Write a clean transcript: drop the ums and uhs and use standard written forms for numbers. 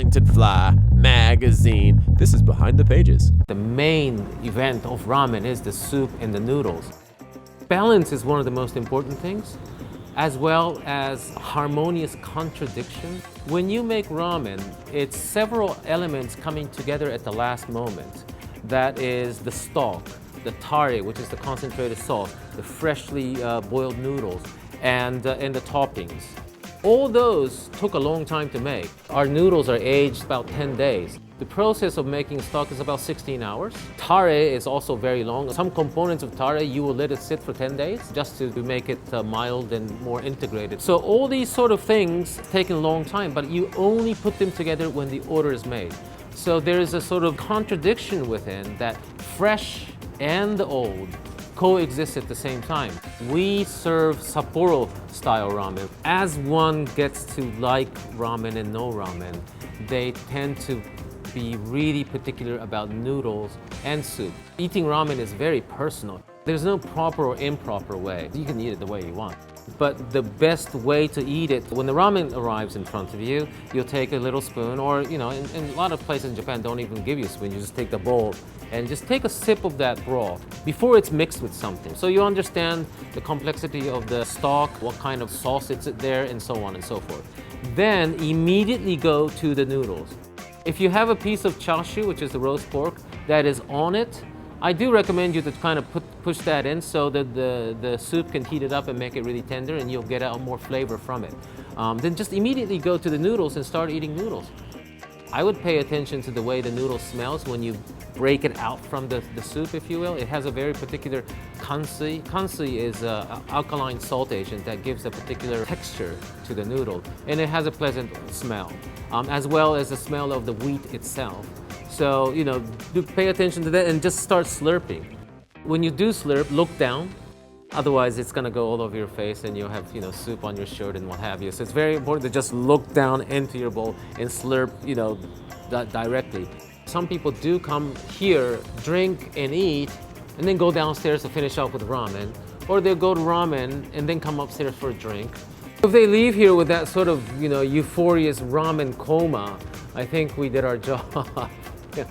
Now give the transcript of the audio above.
Painted Fly magazine. This is Behind the Pages. The main event of ramen is the soup and the noodles. Balance is one of the most important things, as well as harmonious contradiction. When you make ramen, it's several elements coming together at the last moment. That is the stock, the tare, which is the concentrated sauce, the freshly boiled noodles, and the toppings. All those took a long time to make. Our noodles are aged about 10 days. The process of making stock is about 16 hours. Tare is also very long. Some components of tare, you will let it sit for 10 days just to make it mild and more integrated. So all these sort of things take a long time, but you only put them together when the order is made. So there is a sort of contradiction within that fresh and old coexist at the same time. We serve Sapporo style ramen. As one gets to like ramen and know ramen, they tend to be really particular about noodles and soup. Eating ramen is very personal. There's no proper or improper way. You can eat it the way you want. But the best way to eat it, when the ramen arrives in front of you, you'll take a little spoon, or in a lot of places in Japan don't even give you a spoon. You just take the bowl and just take a sip of that broth before it's mixed with something. So you understand the complexity of the stock, what kind of sauce it's there, and so on and so forth. Then immediately go to the noodles. If you have a piece of chashu, which is the roast pork, that is on it, I do recommend you to kind of push that in so that the soup can heat it up and make it really tender, and you'll get out more flavor from it. Then just immediately go to the noodles and start eating noodles. I would pay attention to the way the noodle smells when you break it out from the soup, if you will. It has a very particular kansui. Kansui is an alkaline salt agent that gives a particular texture to the noodle, and it has a pleasant smell, as well as the smell of the wheat itself. So, do pay attention to that and just start slurping. When you do slurp, look down. Otherwise, it's gonna go all over your face and you'll have, soup on your shirt and what have you. So it's very important to just look down into your bowl and slurp, directly. Some people do come here, drink and eat, and then go downstairs to finish off with ramen. Or they'll go to ramen and then come upstairs for a drink. If they leave here with that sort of, euphorious ramen coma, I think we did our job. Yeah.